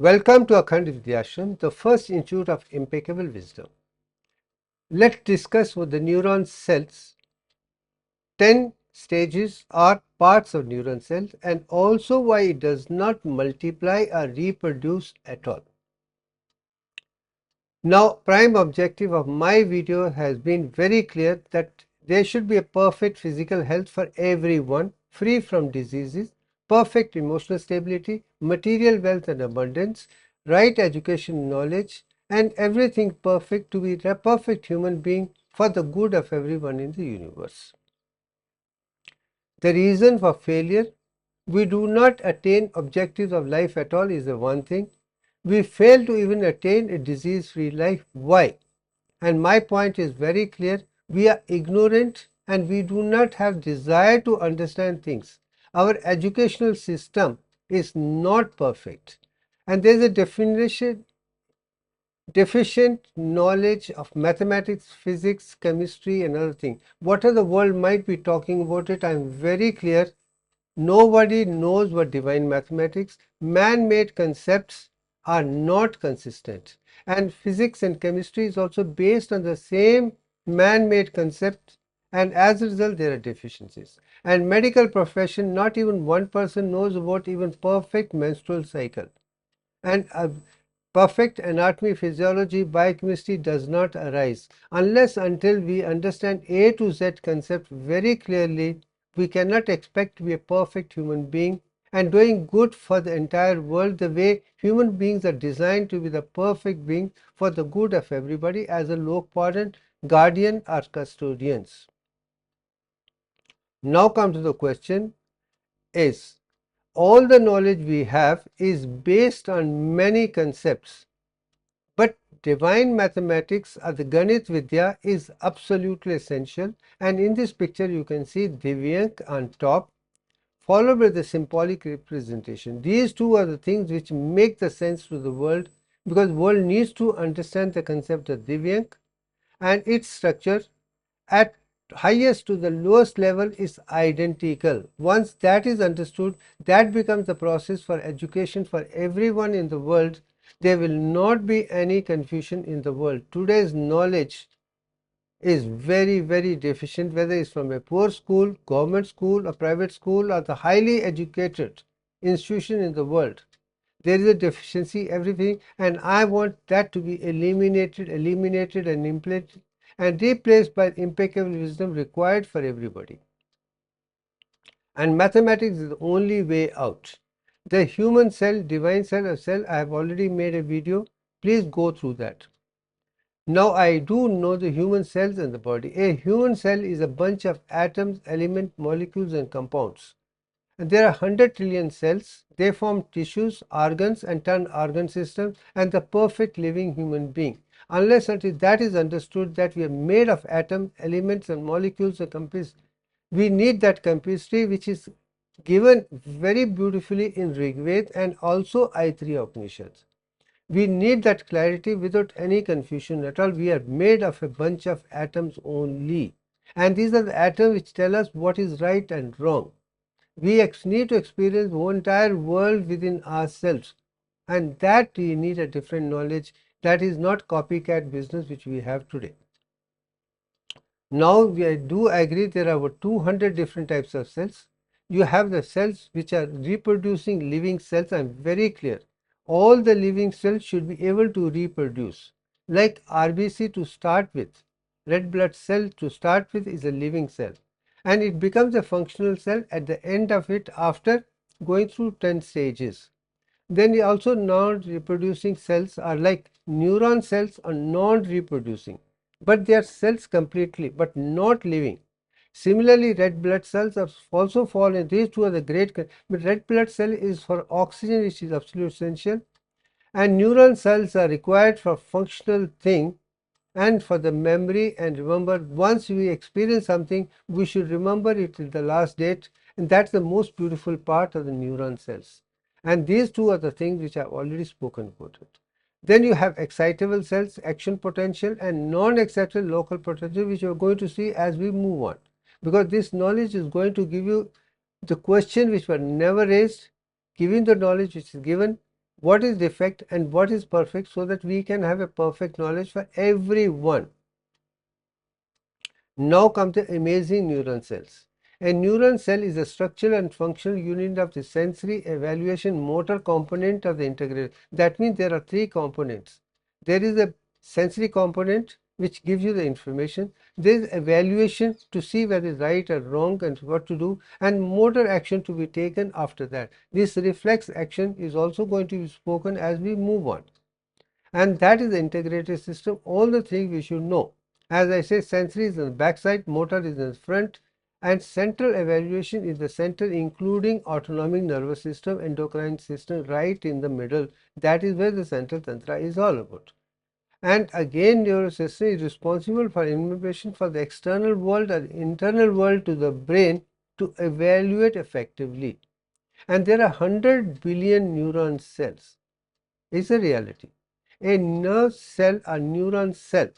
Welcome to Akhand Vidyashram, the first institute of impeccable wisdom. Let's discuss what the neuron cells, 10 stages or parts of neuron cells, and also why it does not multiply or reproduce at all. Now, prime objective of my video has been very clear that there should be a perfect physical health for everyone, free from diseases, perfect emotional stability, material wealth and abundance, right education knowledge, and everything perfect to be a perfect human being for the good of everyone in the universe. The reason for failure, we do not attain objectives of life at all is the one thing. We fail to even attain a disease-free life. Why? And my point is very clear. We are ignorant and we do not have desire to understand things. Our educational system is not perfect. And there is a deficient knowledge of mathematics, physics, chemistry and other things. Whatever the world might be talking about it, I am very clear. Nobody knows what divine mathematics. Man-made concepts are not consistent. And physics and chemistry is also based on the same man-made concept, and as a result there are deficiencies. And medical profession, not even one person knows about even perfect menstrual cycle. And perfect anatomy, physiology, biochemistry does not arise unless until we understand A to Z concept very clearly. We cannot expect to be a perfect human being and doing good for the entire world the way human beings are designed to be the perfect being for the good of everybody as a low-quadrant guardian or custodians. Now come to the question is, all the knowledge we have is based on many concepts, but divine mathematics or the Ganit Vidya is absolutely essential. And in this picture you can see Divyank on top, followed by the symbolic representation. These two are the things which make the sense to the world, because the world needs to understand the concept of Divyank and its structure at highest to the lowest level is identical. Once that is understood, that becomes the process for education for everyone in the world. There will not be any confusion in the world. Today's knowledge is very deficient, whether it's from a poor school, government school, or private school, or the highly educated institution in the world. There is a deficiency, everything, and I want that to be eliminated and implemented and replaced by impeccable wisdom required for everybody. And mathematics is the only way out. The human cell, divine cell, or cell, I have already made a video. Please go through that. Now I do know the human cells and the body. A human cell is a bunch of atoms, elements, molecules and compounds. And there are 100 trillion cells. They form tissues, organs and turn organ systems and the perfect living human being. Unless until that is understood that we are made of atoms, elements and molecules and components, we need that chemistry which is given very beautifully in Rig Veda and also I3 Upanishads. We need that clarity without any confusion at all. We are made of a bunch of atoms only. And these are the atoms which tell us what is right and wrong. We need to experience the entire world within ourselves. And that we need a different knowledge. That is not copycat business which we have today. Now we do agree there are over 200 different types of cells. You have the cells which are reproducing living cells. I am very clear. All the living cells should be able to reproduce. Like RBC to start with, red blood cell to start with is a living cell. And it becomes a functional cell at the end of it after going through 10 stages. Then also non-reproducing cells are like neuron cells are non-reproducing, but they are cells completely, but not living. Similarly, red blood cells also fall in. These two are the great, but red blood cell is for oxygen, which is absolutely essential, and neuron cells are required for functional thing and for the memory. And remember, once we experience something, we should remember it till the last date, and that's the most beautiful part of the neuron cells. And these two are the things which I've already spoken about it. Then you have excitable cells, action potential, and non-excitable local potential, which you're going to see as we move on, because this knowledge is going to give you the question which were never raised. Giving the knowledge which is given, what is defect and what is perfect, so that we can have a perfect knowledge for everyone. Now come the amazing neuron cells. A neuron cell is a structural and functional unit of the sensory, evaluation, motor component of the integrated. That means there are three components. There is a sensory component which gives you the information. There is evaluation to see whether it's right or wrong and what to do, and motor action to be taken after that. This reflex action is also going to be spoken as we move on. And that is the integrated system, all the things we should know. As I say, sensory is on the back side, motor is in the front, and central evaluation is the center, including autonomic nervous system, endocrine system, right in the middle. That is where the central tantra is all about. And again, neural system is responsible for information for the external world and internal world to the brain to evaluate effectively. And there are 100 billion neuron cells. It's a reality. A nerve cell, a neuron cell,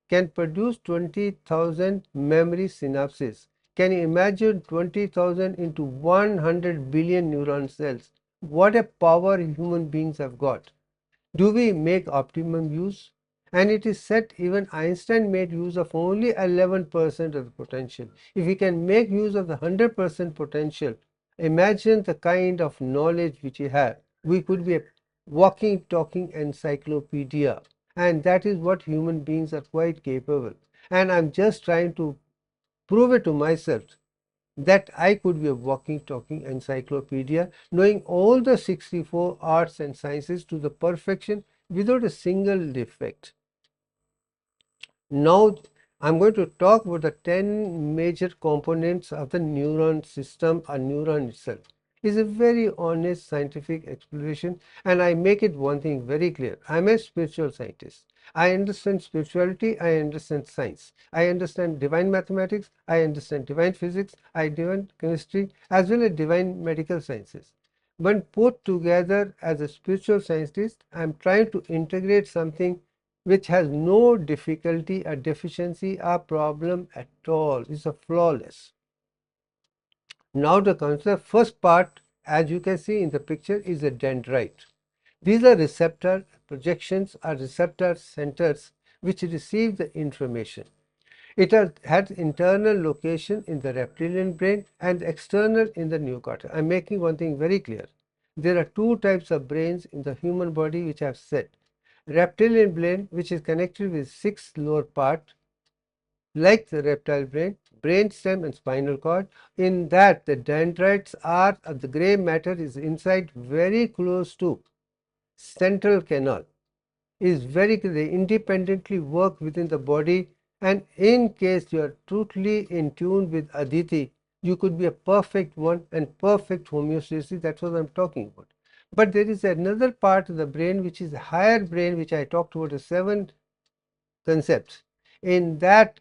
can produce 20,000 memory synapses. Can you imagine 20,000 into 100 billion neuron cells? What a power human beings have got. Do we make optimum use? And it is said even Einstein made use of only 11% of the potential. If we can make use of the 100% potential, imagine the kind of knowledge which we have. We could be a walking, talking encyclopedia. And that is what human beings are quite capable. And I'm just trying to prove it to myself that I could be a walking, talking encyclopedia, knowing all the 64 arts and sciences to the perfection without a single defect. Now, I'm going to talk about the 10 major components of the neuron system or neuron itself. It's a very honest scientific exploration, and I make it one thing very clear. I'm a spiritual scientist. I understand spirituality, I understand science, I understand divine mathematics, I understand divine physics, I understand chemistry, as well as divine medical sciences. When put together as a spiritual scientist, I'm trying to integrate something which has no difficulty, a deficiency, a problem at all. It's a flawless. Now to come to the first part, as you can see in the picture, is a dendrite. These are receptor projections or receptor centers which receive the information. It has internal location in the reptilian brain and external in the neocortex. I'm making one thing very clear. There are two types of brains in the human body which I have said. Reptilian brain, which is connected with 6 lower part, like the reptile brain, brainstem and spinal cord. In that, the dendrites are the gray matter is inside, very close to central canal. Is very, they independently work within the body, and in case you are totally in tune with Aditi, you could be a perfect one and perfect homeostasis. That's what I'm talking about. But there is another part of the brain which is a higher brain, which I talked about, the 7 concepts. In that,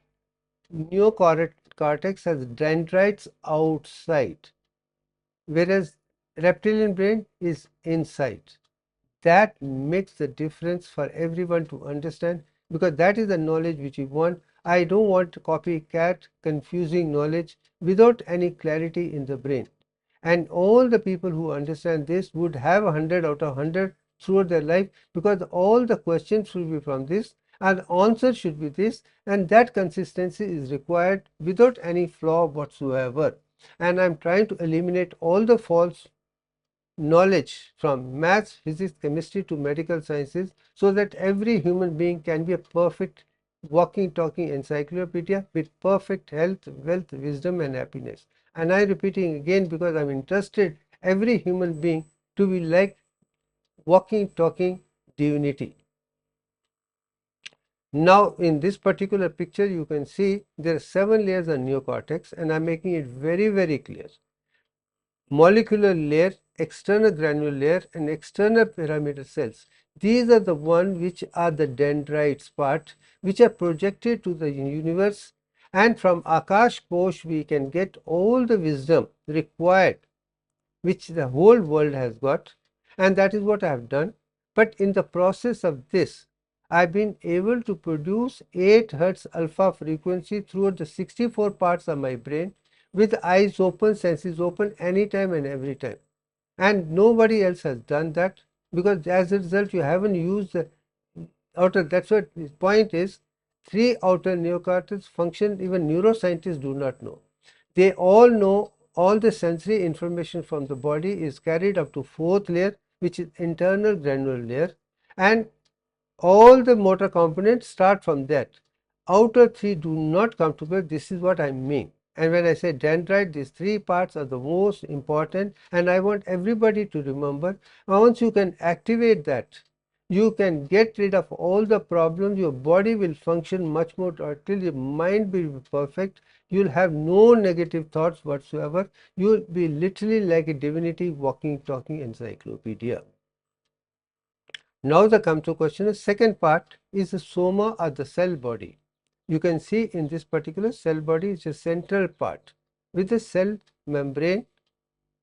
neocortex has dendrites outside, whereas reptilian brain is inside. That makes the difference for everyone to understand, because that is the knowledge which we want. I don't want copycat confusing knowledge without any clarity in the brain. And all the people who understand this would have 100 out of 100 throughout their life, because all the questions should be from this and the answer should be this, and that consistency is required without any flaw whatsoever. And I'm trying to eliminate all the false knowledge from maths, physics, chemistry to medical sciences, so that every human being can be a perfect walking, talking encyclopedia with perfect health, wealth, wisdom and happiness. And I'm repeating again because I'm interested every human being to be like walking, talking divinity. Now in this particular picture you can see there are 7 layers of neocortex, and I'm making it very, very clear. Molecular layer, external granular layer and external pyramidal cells. These are the ones which are the dendrites part, which are projected to the universe, and from Akash Kosh we can get all the wisdom required which the whole world has got, and that is what I have done. But in the process of this, I have been able to produce 8 Hz alpha frequency throughout the 64 parts of my brain, with eyes open, senses open, anytime and every time. And nobody else has done that. because as a result you haven't used the outer. That's what the point is. Three outer neocortex function even neuroscientists do not know. They all know all the sensory information from the body is carried up to fourth layer, which is internal granular layer, and all the motor components start from that. Outer three do not come together. This is what I mean. And when I say dendrite, these three parts are the most important, and I want everybody to remember, once you can activate that, you can get rid of all the problems. Your body will function much more till your mind will be perfect. You'll have no negative thoughts whatsoever. You'll be literally like a divinity walking, talking encyclopedia. Now the come to question, the second part is the soma or the cell body. You can see in this particular cell body is a central part with the cell membrane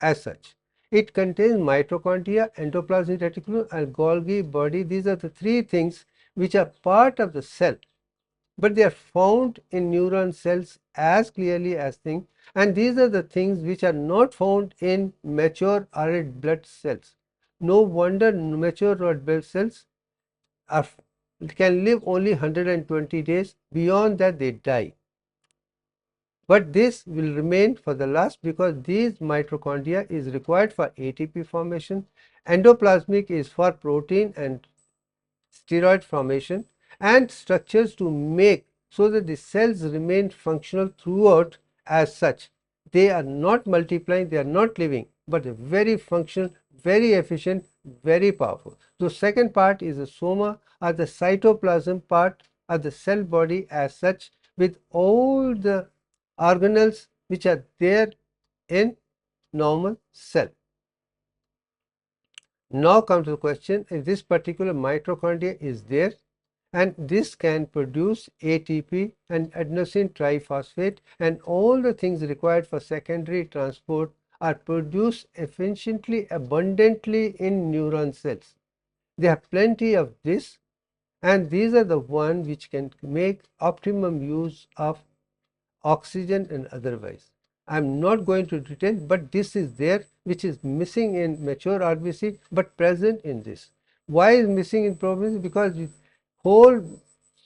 as such. It contains mitochondria, endoplasmic reticulum and Golgi body. These are the three things which are part of the cell, but they are found in neuron cells as clearly as things, and these are the things which are not found in mature red blood cells. No wonder mature red blood cells are, can live only 120 days. Beyond that they die. But this will remain for the last because these mitochondria is required for ATP formation. Endoplasmic is for protein and steroid formation and structures to make so that the cells remain functional throughout. As such, they are not multiplying, they are not living, but very functional, very efficient, very powerful. So second part is the soma or the cytoplasm part of the cell body as such, with all the organelles which are there in normal cell. Now come to the question, if this particular mitochondria is there, and this can produce ATP and adenosine triphosphate, and all the things required for secondary transport are produced efficiently, abundantly in neuron cells. They have plenty of this, and these are the ones which can make optimum use of oxygen and otherwise. I am not going to detail, but this is there, which is missing in mature RBC but present in this. Why is missing in province? Because the whole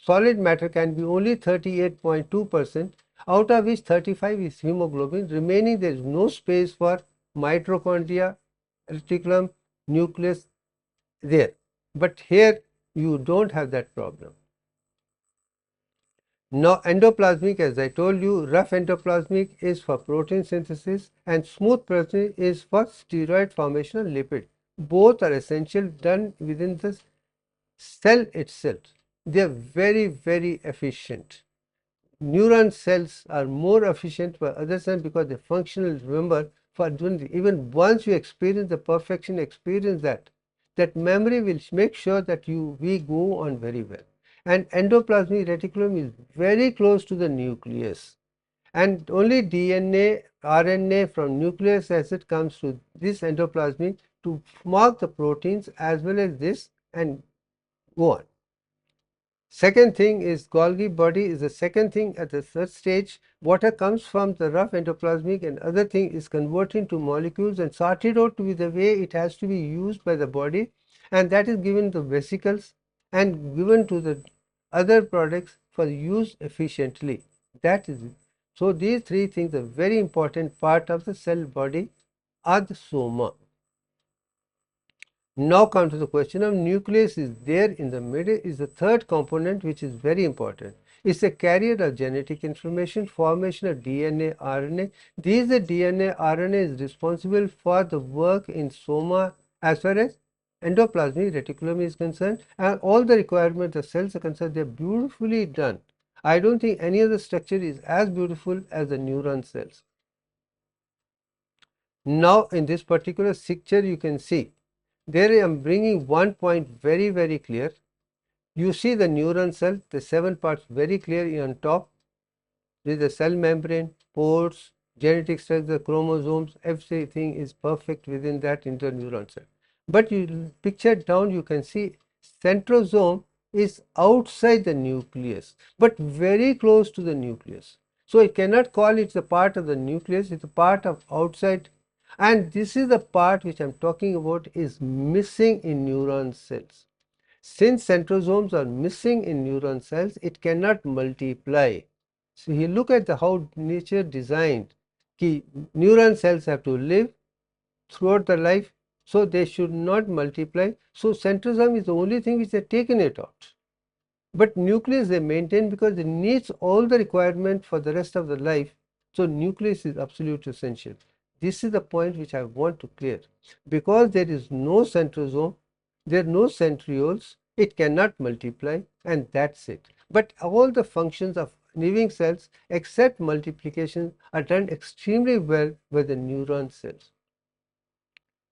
solid matter can be only 38.2%, out of which 35 is hemoglobin. Remaining there is no space for mitochondria, reticulum, nucleus there. But here you don't have that problem. Now endoplasmic, as I told you, rough endoplasmic is for protein synthesis and smooth plasmic is for steroid formation of lipid. Both are essential, done within the cell itself. They are very, very efficient. Neuron cells are more efficient for other cells because they functional. Remember, for doing even once you experience the perfection, experience that memory will make sure that we go on very well. And endoplasmic reticulum is very close to the nucleus, and only DNA, RNA from nucleus acid comes to this endoplasmic to mark the proteins as well as this and go on. Second thing is Golgi body is the second thing at the third stage. Water comes from the rough endoplasmic and other thing is converted to molecules and sorted out to be the way it has to be used by the body, and that is given to vesicles and given to the other products for use efficiently. That is it. So these three things are very important part of the cell body are the soma. Now come to the question of nucleus is there in the middle is the third component which is very important. It's a carrier of genetic information, formation of DNA, RNA. These DNA, RNA is responsible for the work in soma as far as endoplasmic reticulum is concerned, and all the requirements of cells are concerned. They are beautifully done. I don't think any other structure is as beautiful as the neuron cells. Now in this particular picture you can see there I am bringing one point very, very clear. You see the neuron cell, the 7 parts very clear on top. There is the cell membrane, pores, genetic structure, chromosomes, everything is perfect within that interneuron cell. But you picture down, you can see centrosome is outside the nucleus, but very close to the nucleus. So I cannot call it a part of the nucleus, it's a part of outside. And this is the part which I'm talking about is missing in neuron cells. Since centrosomes are missing in neuron cells, it cannot multiply. So you look at how nature designed. Neuron cells have to live throughout the life, so they should not multiply. So centrosome is the only thing which they taken it out. But nucleus they maintain because it needs all the requirement for the rest of the life. So nucleus is absolutely essential. This is the point which I want to clear. Because there is no centrosome, there are no centrioles, it cannot multiply, and that's it. But all the functions of living cells except multiplication are done extremely well by the neuron cells.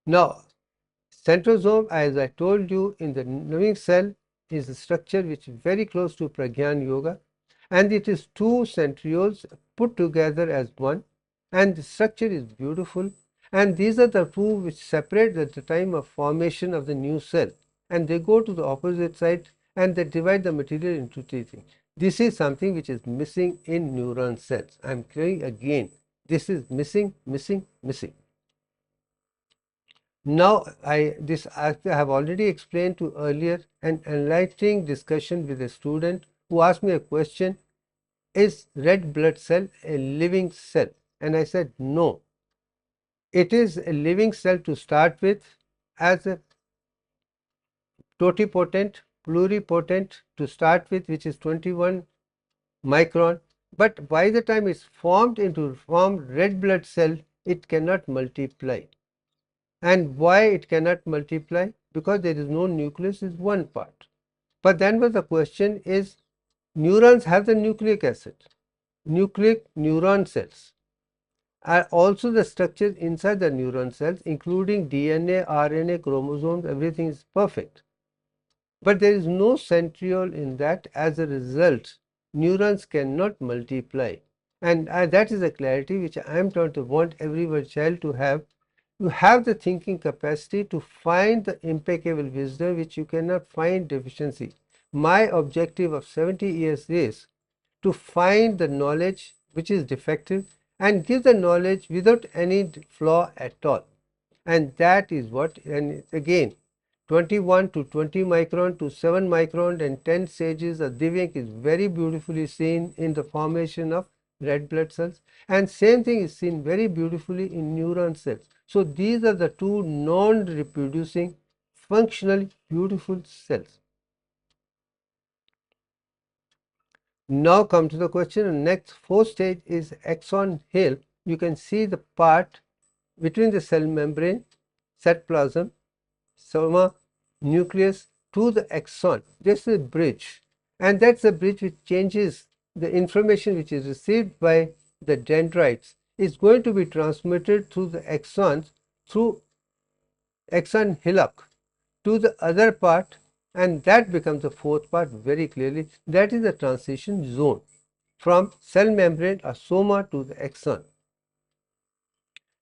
Now, centrosome, as I told you, in the living cell is a structure which is very close to Pragyan Yoga, and it is two centrioles put together as one, and the structure is beautiful, and these are the two which separate at the time of formation of the new cell, and they go to the opposite side and they divide the material into three things. This is something which is missing in neuron cells. I am clearing again, this is missing, missing, missing. Now, I have already explained to earlier an enlightening discussion with a student who asked me a question, is red blood cell a living cell? And I said no. It is a living cell to start with as a totipotent, pluripotent to start with, which is 21 micron. But by the time it's formed into red blood cell, it cannot multiply. And why it cannot multiply? Because there is no nucleus is one part. But then the question is, neurons have the nucleic acid. Nucleic neuron cells are also the structures inside the neuron cells, including DNA, RNA, chromosomes, everything is perfect. But there is no centriole in that. As a result, neurons cannot multiply. And that is a clarity which I am trying to want every child to have. You have the thinking capacity to find the impeccable wisdom which you cannot find deficiency. My objective of 70 years is to find the knowledge which is defective and give the knowledge without any flaw at all. And that is what, and again, 21 to 20 micron to 7 micron and 10 stages of Divyang is very beautifully seen in the formation of red blood cells, and same thing is seen very beautifully in neuron cells. So these are the two non-reproducing functional beautiful cells. Now come to the question. The next fourth stage is axon hill. You can see the part between the cell membrane, cytoplasm, soma, nucleus to the axon. This is a bridge, and that's a bridge which changes the information which is received by the dendrites is going to be transmitted through the axons through axon hillock to the other part, and that becomes the fourth part very clearly. That is the transition zone from cell membrane or soma to the axon.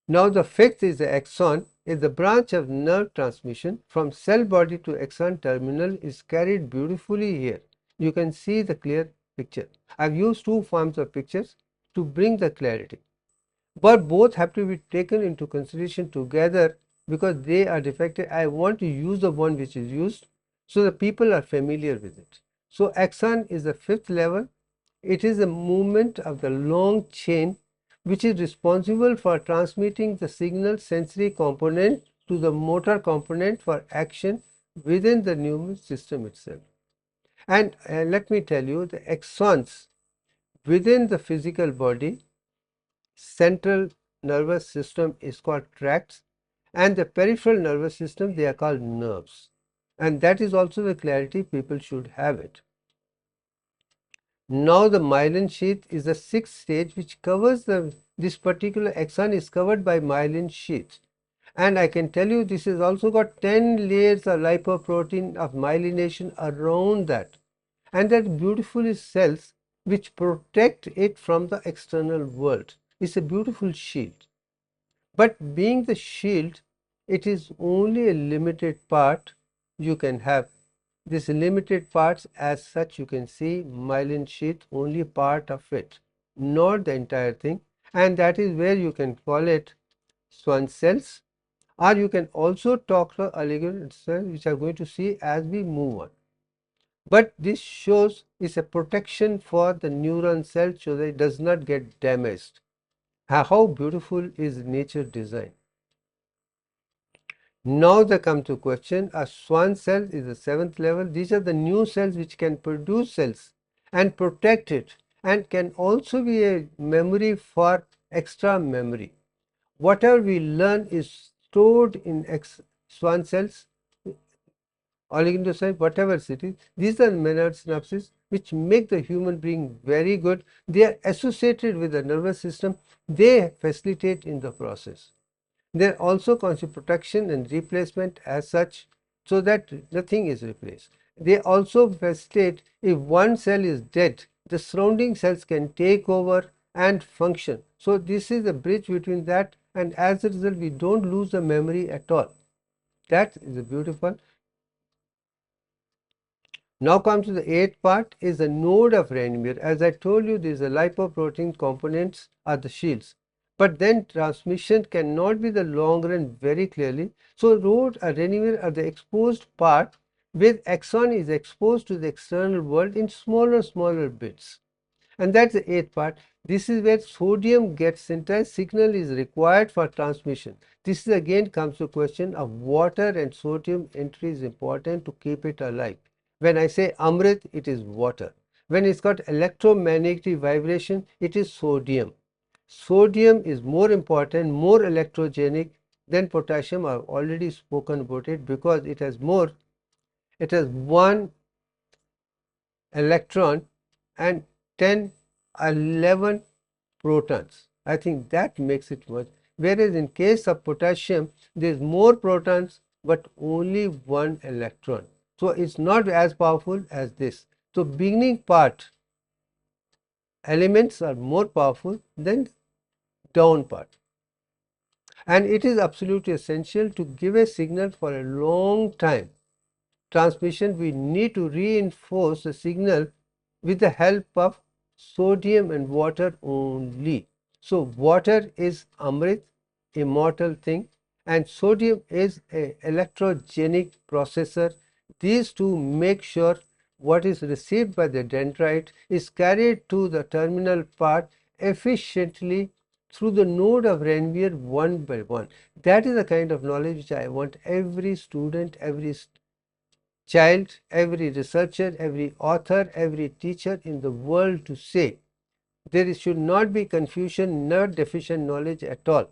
Now the fifth is the axon, is the branch of nerve transmission from cell body to axon terminal is carried beautifully here. You can see the clear picture. I've used two forms of pictures to bring the clarity, but both have to be taken into consideration together because they are defective. I want to use the one which is used so the people are familiar with it. So axon is the fifth level. It is a movement of the long chain which is responsible for transmitting the signal sensory component to the motor component for action within the nervous system itself. And let me tell you, the axons within the physical body, central nervous system is called tracts, and the peripheral nervous system, they are called nerves. And that is also the clarity people should have it. Now the myelin sheath is the sixth stage which covers this particular axon is covered by myelin sheath, and I can tell you this has also got 10 layers of lipoprotein of myelination around that, and that beautiful cells which protect it from the external world. It's a beautiful shield, but being the shield, it is only a limited part you can have. This limited parts as such, you can see myelin sheath, only part of it, not the entire thing, and that is where you can call it Schwann cells, or you can also talk about oligonucleotide cells, which are going to see as we move on. But this shows is a protection for the neuron cell so that it does not get damaged. How beautiful is nature design. Now they come to question, a Schwann cell is the 7th level. These are the new cells which can produce cells and protect it, and can also be a memory for extra memory. Whatever we learn is stored in Schwann cells, oligonucleotide, whatever it is. These are Maynard synapses which make the human being very good. They are associated with the nervous system. They facilitate in the process. They also constitute protection and replacement as such, so that nothing is replaced. They also facilitate, if one cell is dead, the surrounding cells can take over and function. So this is a bridge between that, and as a result we don't lose the memory at all. That is a beautiful. Now comes to the 8th part, is the node of Ranvier. As I told you, these are lipoprotein components are the shields. But then transmission cannot be the long run very clearly. So node or Ranvier are the exposed part where axon is exposed to the external world in smaller bits. And that's the 8th part. This is where sodium gets synthesized, signal is required for transmission. This is again comes to question of water and sodium entry is important to keep it alive. When I say Amrit, it is water. When it's got electromagnetic vibration, it is sodium. Sodium is more important, more electrogenic than potassium. I've already spoken about it because it has one electron and 10, 11 protons. I think that makes it worse. Whereas in case of potassium, there is more protons but only one electron. So it's not as powerful as this. So beginning part elements are more powerful than down part. And it is absolutely essential to give a signal for a long time transmission. We need to reinforce the signal with the help of sodium and water only. So water is Amrit, immortal thing, and sodium is a electrogenic processor. These two make sure what is received by the dendrite is carried to the terminal part efficiently through the node of Ranvier one by one. That is the kind of knowledge which I want every student, every child, every researcher, every author, every teacher in the world to say. There should not be confusion, not deficient knowledge at all.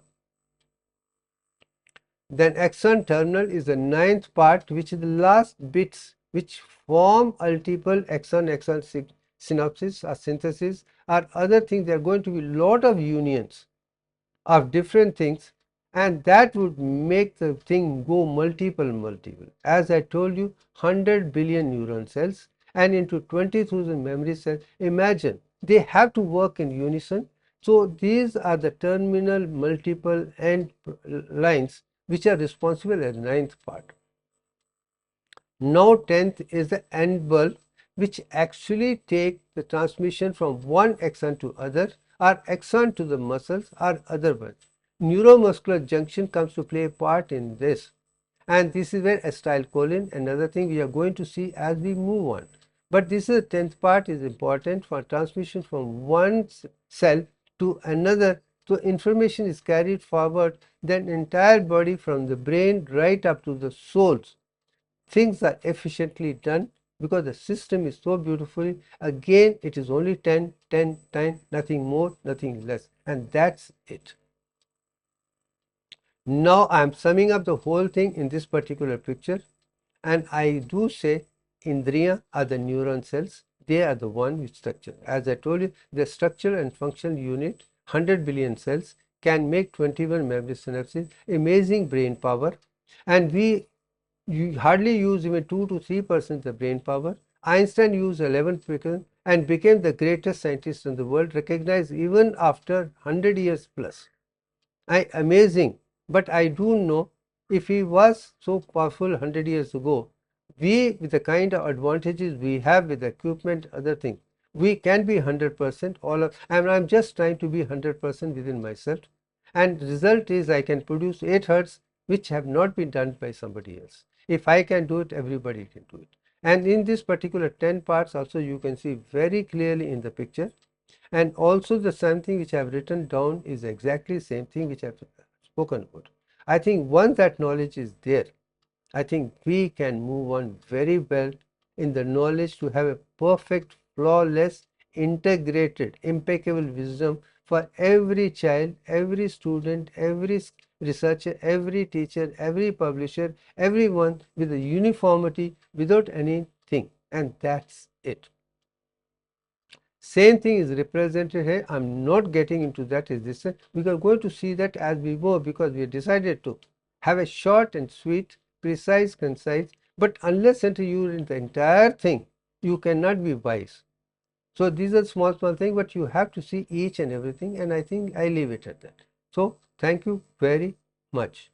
Then axon terminal is the 9th part, which is the last bits which form multiple axon synapses or synthesis or other things. There are going to be lot of unions of different things, and that would make the thing go multiple. As I told you, 100 billion neuron cells and into 20,000 memory cells. Imagine they have to work in unison. So these are the terminal multiple end lines which are responsible as 9th part. Now 10th is the end bulb, which actually take the transmission from one axon to other, or axon to the muscles, or otherwise. Neuromuscular junction comes to play a part in this, and this is where acetylcholine, another thing we are going to see as we move on. But this is the 10th part is important for transmission from one cell to another. So information is carried forward the entire body from the brain right up to the soles. Things are efficiently done because the system is so beautifully. Again, it is only 10, 10, 10, nothing more, nothing less, and that's it. Now I am summing up the whole thing in this particular picture, and I do say Indriya are the neuron cells. They are the one which structure. As I told you, the structure and functional unit, 100 billion cells, can make 21 memory synapses, amazing brain power, and you hardly use even 2 to 3% of the brain power. Einstein used 11% and became the greatest scientist in the world, recognized even after 100 years plus. Amazing. But I do know if he was so powerful 100 years ago, we, with the kind of advantages we have with equipment, other things, we can be 100% all of, and I'm just trying to be 100% within myself. and the result is I can produce 8 hertz which have not been done by somebody else. If I can do it, everybody can do it. And in this particular 10 parts also you can see very clearly in the picture, and also the same thing which I have written down is exactly the same thing which I have spoken about. I think once that knowledge is there, I think we can move on very well in the knowledge to have a perfect, flawless, integrated, impeccable wisdom for every child, every student, every researcher, every teacher, every publisher, everyone, with a uniformity without anything, and that's it. Same thing is represented here. I'm not getting into that is this. We are going to see that as we go, because we decided to have a short and sweet, precise, concise, but unless until you in the entire thing, you cannot be wise. So these are small things, but you have to see each and everything, and I think I leave it at that. So thank you very much.